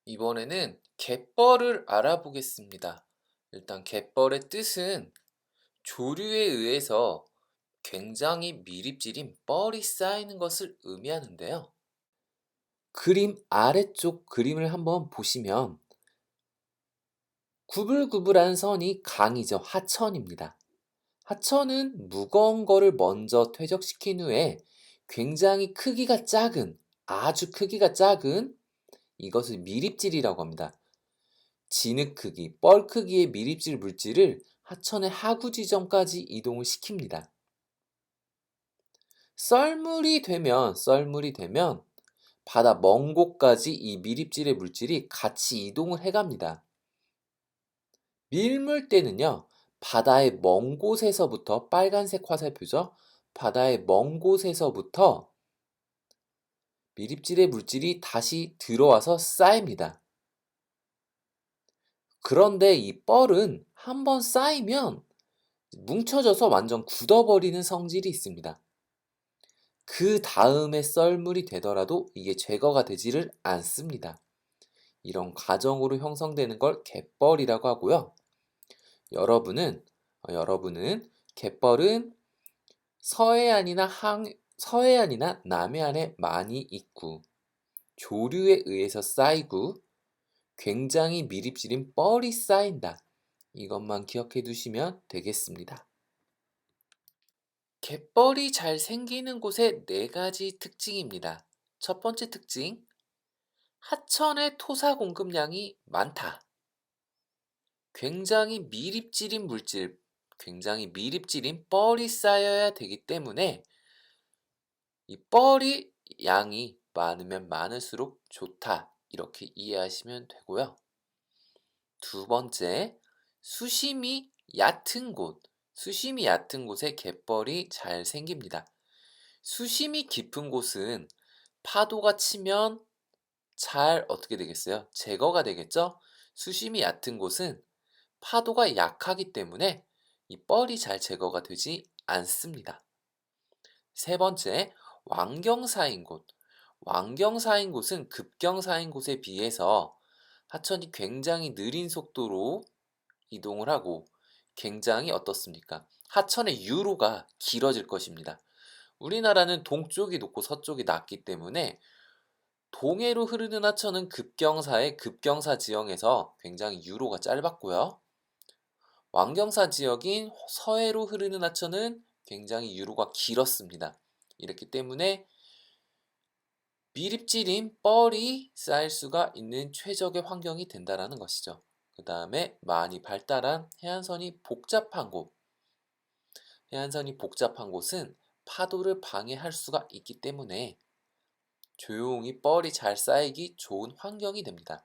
이번에는 갯벌을 알아보겠습니다. 일단 갯벌의 뜻은 조류에 의해서 굉장히 밀입질인 뻘이 쌓이는 것을 의미하는데요. 그림 아래쪽 그림을 한번 보시면 구불구불한 선이 강이죠. 하천입니다. 하천은 무거운 거를 먼저 퇴적시킨 후에 굉장히 크기가 작은, 아주 크기가 작은 이것을 밀입질이라고 합니다. 진흙 크기, 뻘 크기의 밀입질 물질을 하천의 하구 지점까지 이동을 시킵니다. 썰물이 되면 바다 먼 곳까지 이 밀입질의 물질이 같이 이동을 해갑니다. 밀물때는요, 바다의 먼 곳에서부터 빨간색 화살표죠. 바다의 먼 곳에서부터 밀입질의 물질이 다시 들어와서 쌓입니다. 그런데 이 뻘은 한번 쌓이면 뭉쳐져서 완전 굳어버리는 성질이 있습니다. 그 다음에 썰물이 되더라도 이게 제거가 되지를 않습니다. 이런 과정으로 형성되는 걸 갯벌이라고 하고요. 여러분은 갯벌은 서해안이나 남해안에 많이 있고 조류에 의해서 쌓이고 굉장히 밀입질인 뻘이 쌓인다. 이것만 기억해 두시면 되겠습니다. 갯벌이 잘 생기는 곳의 네 가지 특징입니다. 첫 번째 특징, 하천의 토사 공급량이 많다. 굉장히 밀입질인 뻘이 쌓여야 되기 때문에 이 뻘이 양이 많으면 많을수록 좋다. 이렇게 이해하시면 되고요. 두 번째, 수심이 수심이 얕은 곳에 갯벌이 잘 생깁니다. 수심이 깊은 곳은 파도가 치면 잘 어떻게 되겠어요? 제거가 되겠죠? 수심이 얕은 곳은 파도가 약하기 때문에 이 뻘이 잘 제거가 되지 않습니다. 세 번째, 완경사인 곳. 완경사인 곳은 급경사인 곳에 비해서 하천이 굉장히 느린 속도로 이동을 하고 굉장히 어떻습니까? 하천의 유로가 길어질 것입니다. 우리나라는 동쪽이 높고 서쪽이 낮기 때문에 동해로 흐르는 하천은 급경사의 급경사 지형에서 굉장히 유로가 짧았고요. 완경사 지역인 서해로 흐르는 하천은 굉장히 유로가 길었습니다. 이렇기 때문에 밀입질인 뻘이 쌓일 수가 있는 최적의 환경이 된다는 것이죠. 그 다음에 많이 발달한 해안선이 복잡한 곳은 파도를 방해할 수가 있기 때문에 조용히 뻘이 잘 쌓이기 좋은 환경이 됩니다.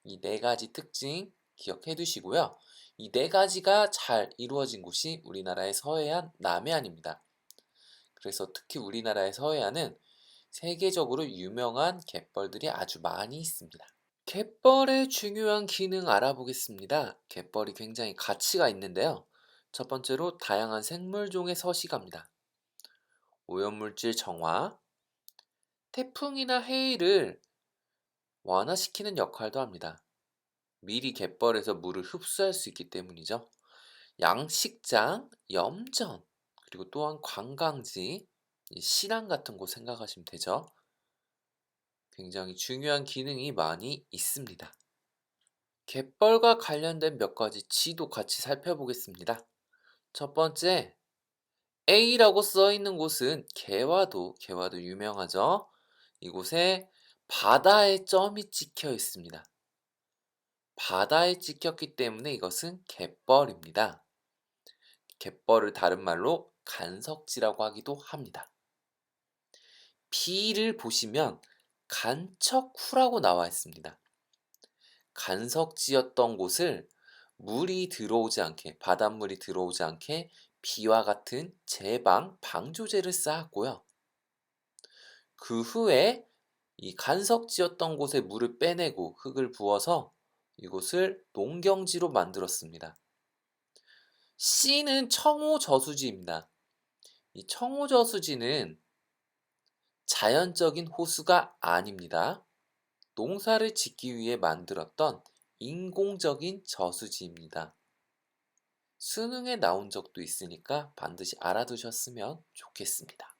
이 네 가지 특징 기억해 두시고요. 이 네 가지가 잘 이루어진 곳이 우리나라의 서해안, 남해안입니다. 그래서 특히 우리나라의 서해안은 세계적으로 유명한 갯벌들이 아주 많이 있습니다. 갯벌의 중요한 기능 알아보겠습니다. 갯벌이 굉장히 가치가 있는데요. 첫 번째로 다양한 생물종의 서식합니다. 오염물질 정화, 태풍이나 해일을 완화시키는 역할도 합니다. 미리 갯벌에서 물을 흡수할 수 있기 때문이죠. 양식장, 염전, 그리고 또한 관광지, 신안 같은 곳 생각하시면 되죠. 굉장히 중요한 기능이 많이 있습니다. 갯벌과 관련된 몇 가지 지도 같이 살펴보겠습니다. 첫 번째, A라고 써 있는 곳은 개화도 유명하죠. 이곳에 바다의 점이 찍혀 있습니다. 바다에 찍혔기 때문에 이것은 갯벌입니다. 갯벌을 다른 말로 간석지라고 하기도 합니다. B를 보시면 간척후라고 나와 있습니다. 간석지였던 곳을 바닷물이 들어오지 않게 비와 같은 방조제를 쌓았고요. 그 후에 이 간석지였던 곳에 물을 빼내고 흙을 부어서 이곳을 농경지로 만들었습니다. C는 청호저수지입니다. 이 청호저수지는 자연적인 호수가 아닙니다. 농사를 짓기 위해 만들었던 인공적인 저수지입니다. 수능에 나온 적도 있으니까 반드시 알아두셨으면 좋겠습니다.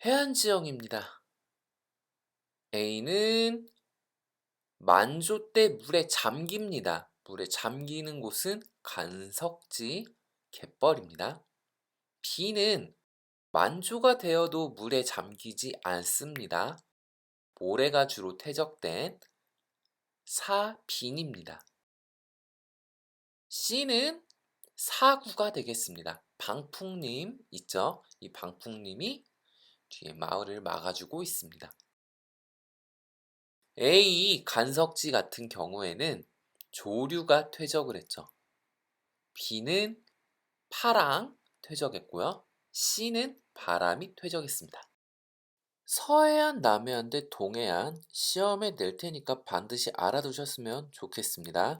해안 지형입니다. A는 만조 때 물에 잠깁니다. 물에 잠기는 곳은 간석지, 갯벌입니다. B는 만조가 되어도 물에 잠기지 않습니다. 모래가 주로 퇴적된 사빈입니다. C는 사구가 되겠습니다. 방풍림 있죠? 이 방풍림이 뒤에 마을을 막아주고 있습니다. A, 간석지 같은 경우에는 조류가 퇴적을 했죠. B는 파랑 퇴적했고요. C는 바람이 퇴적했습니다. 서해안, 남해안 대 동해안 시험에 낼 테니까 반드시 알아두셨으면 좋겠습니다.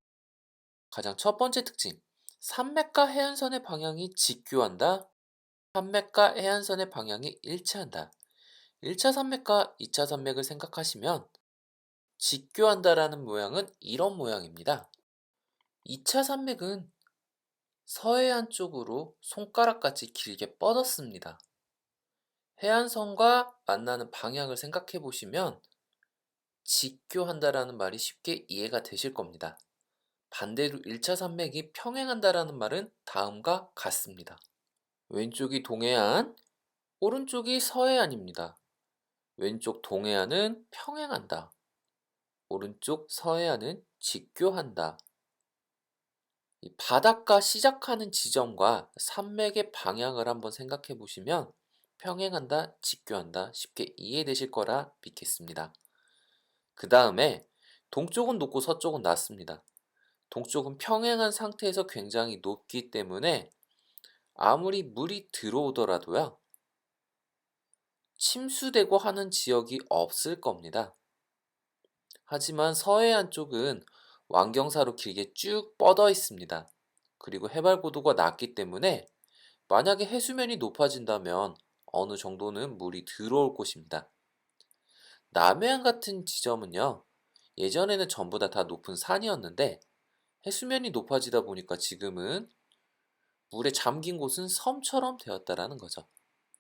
가장 첫 번째 특징, 산맥과 해안선의 방향이 직교한다. 산맥과 해안선의 방향이 일치한다. 1차 산맥과 2차 산맥을 생각하시면 직교한다라는 모양은 이런 모양입니다. 2차 산맥은 서해안 쪽으로 손가락같이 길게 뻗었습니다. 해안선과 만나는 방향을 생각해 보시면 직교한다라는 말이 쉽게 이해가 되실 겁니다. 반대로 1차 산맥이 평행한다라는 말은 다음과 같습니다. 왼쪽이 동해안, 오른쪽이 서해안입니다. 왼쪽 동해안은 평행한다. 오른쪽 서해안은 직교한다. 이 바닷가 시작하는 지점과 산맥의 방향을 한번 생각해 보시면 평행한다, 직교한다 쉽게 이해되실 거라 믿겠습니다. 그 다음에 동쪽은 높고 서쪽은 낮습니다. 동쪽은 평행한 상태에서 굉장히 높기 때문에 아무리 물이 들어오더라도요, 침수되고 하는 지역이 없을 겁니다. 하지만 서해안 쪽은 완경사로 길게 쭉 뻗어 있습니다. 그리고 해발 고도가 낮기 때문에 만약에 해수면이 높아진다면 어느 정도는 물이 들어올 곳입니다. 남해안 같은 지점은요, 예전에는 전부 다 높은 산이었는데 해수면이 높아지다 보니까 지금은 물에 잠긴 곳은 섬처럼 되었다라는 거죠.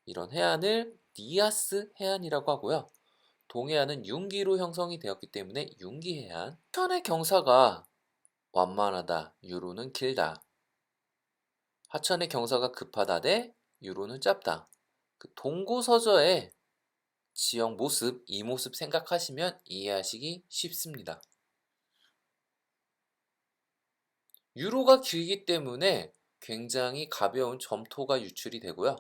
이런 해안을 니아스 해안이라고 하고요. 동해안은 융기로 형성이 되었기 때문에 융기해안. 하천의 경사가 완만하다, 유로는 길다. 하천의 경사가 급하다 대 유로는 짧다. 그 동고서저의 지형 모습, 이 모습 생각하시면 이해하시기 쉽습니다. 유로가 길기 때문에 굉장히 가벼운 점토가 유출이 되고요.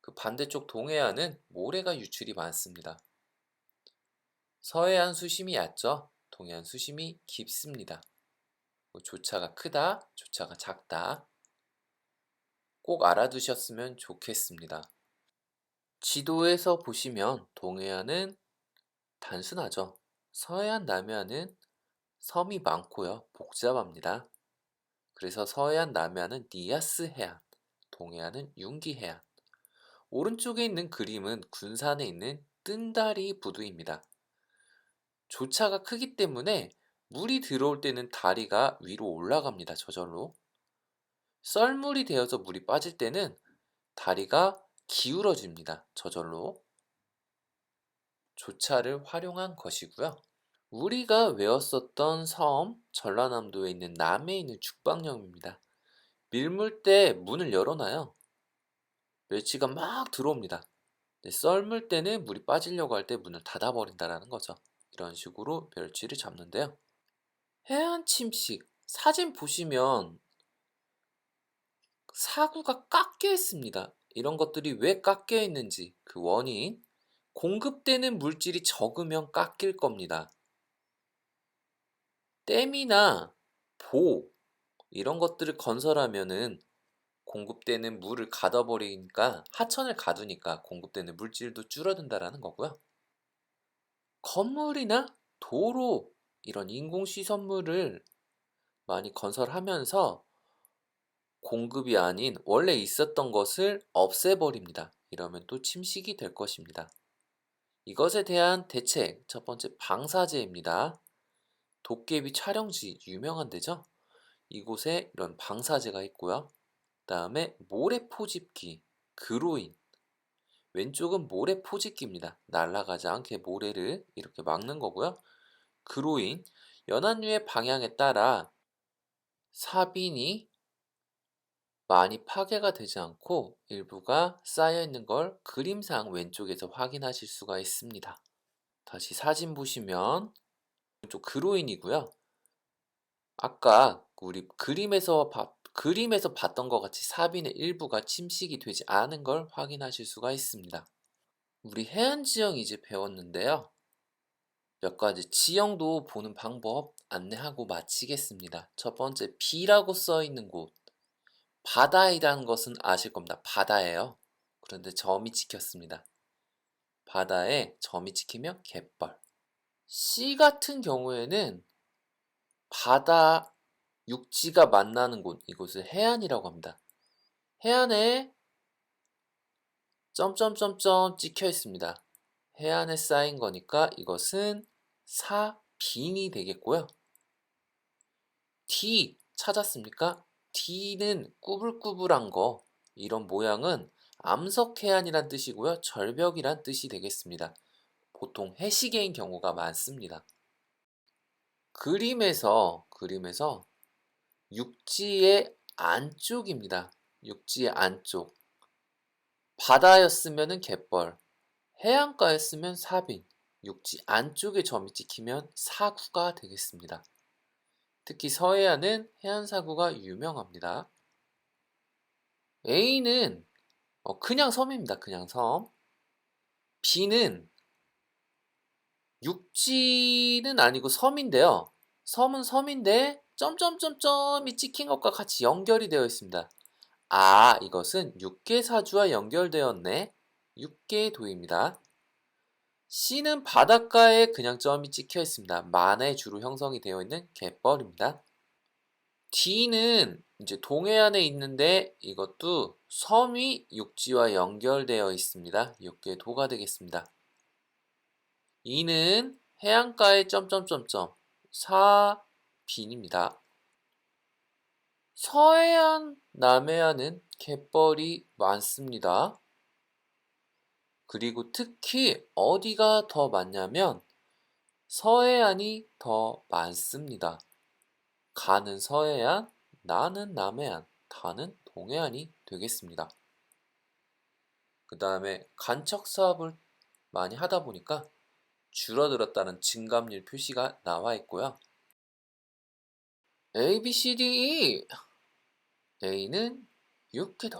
그 반대쪽 동해안은 모래가 유출이 많습니다. 서해안 수심이 얕죠. 동해안 수심이 깊습니다. 조차가 크다, 조차가 작다. 꼭 알아두셨으면 좋겠습니다. 지도에서 보시면 동해안은 단순하죠. 서해안, 남해안은 섬이 많고요. 복잡합니다. 그래서 서해안, 남해안은 니아스 해안, 동해안은 융기 해안. 오른쪽에 있는 그림은 군산에 있는 뜬다리 부두입니다. 조차가 크기 때문에 물이 들어올 때는 다리가 위로 올라갑니다. 저절로. 썰물이 되어서 물이 빠질 때는 다리가 기울어집니다. 저절로. 조차를 활용한 것이고요. 우리가 외웠었던 섬, 전라남도에 있는 남해에 있는 죽방령입니다. 밀물 때 문을 열어놔요. 멸치가 막 들어옵니다. 썰물 때는 물이 빠지려고 할 때 문을 닫아버린다라는 거죠. 이런 식으로 멸치를 잡는데요. 해안 침식, 사진 보시면 사구가 깎여 있습니다. 이런 것들이 왜 깎여 있는지 그 원인, 공급되는 물질이 적으면 깎일 겁니다. 댐이나 보 이런 것들을 건설하면은 공급되는 물을 가둬버리니까 하천을 가두니까 공급되는 물질도 줄어든다라는 거고요. 건물이나 도로 이런 인공시설물을 많이 건설하면서 공급이 아닌 원래 있었던 것을 없애버립니다. 이러면 또 침식이 될 것입니다. 이것에 대한 대책, 첫 번째 방사제입니다. 도깨비 촬영지 유명한 데죠? 이곳에 이런 방사제가 있고요. 그다음에 모래 포집기, 그로인. 왼쪽은 모래 포집기입니다. 날아가지 않게 모래를 이렇게 막는 거고요. 그로인, 연안류의 방향에 따라 사빈이 많이 파괴가 되지 않고 일부가 쌓여 있는 걸 그림상 왼쪽에서 확인하실 수가 있습니다. 다시 사진 보시면 왼쪽 그로인이고요. 아까 우리 그림에서 봤던 것 같이 사빈의 일부가 침식이 되지 않은 걸 확인하실 수가 있습니다. 우리 해안 지형 이제 배웠는데요. 몇 가지 지형도 보는 방법 안내하고 마치겠습니다. 첫 번째, B라고 써 있는 곳. 바다이라는 것은 아실 겁니다. 바다예요. 그런데 점이 찍혔습니다. 바다에 점이 찍히면 갯벌. C 같은 경우에는 바다, 육지가 만나는 곳, 이곳을 해안이라고 합니다. 해안에 점점점점 찍혀 있습니다. 해안에 쌓인 거니까 이것은 사빈이 되겠고요. D 찾았습니까? D는 꾸불꾸불한 거, 이런 모양은 암석해안이란 뜻이고요. 절벽이란 뜻이 되겠습니다. 보통 해시계인 경우가 많습니다. 그림에서 육지의 안쪽입니다. 육지의 안쪽. 바다였으면 갯벌, 해안가였으면 사빈, 육지 안쪽에 점이 찍히면 사구가 되겠습니다. 특히 서해안은 해안사구가 유명합니다. A는 그냥 섬입니다. 그냥 섬. B는 육지는 아니고 섬인데요. 섬은 섬인데 점점점점이 찍힌 것과 같이 연결이 되어 있습니다. 아, 이것은 육계사주와 연결되었네. 육계도입니다. C는 바닷가에 그냥 점이 찍혀 있습니다. 만에 주로 형성이 되어 있는 갯벌입니다. D는 이제 동해안에 있는데 이것도 섬이 육지와 연결되어 있습니다. 육계도가 되겠습니다. E는 해안가에 점점점점 사빈입니다. 서해안, 남해안은 갯벌이 많습니다. 그리고 특히 어디가 더 많냐면 서해안이 더 많습니다. 가는 서해안, 나는 남해안, 다는 동해안이 되겠습니다. 그 다음에 간척 사업을 많이 하다 보니까 줄어들었다는 증감률 표시가 나와 있고요. A, B, C, D, E. A는 육계도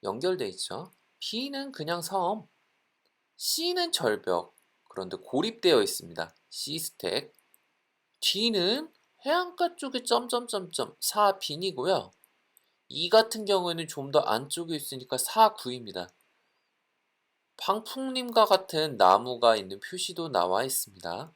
연결돼 있죠. B는 그냥 섬, C는 절벽, 그런데 고립되어 있습니다. C 스택. D는 해안가 쪽에 점점점점 사빈이고요. E 같은 경우에는 좀 더 안쪽에 있으니까 사구입니다. 방풍림과 같은 나무가 있는 표시도 나와 있습니다.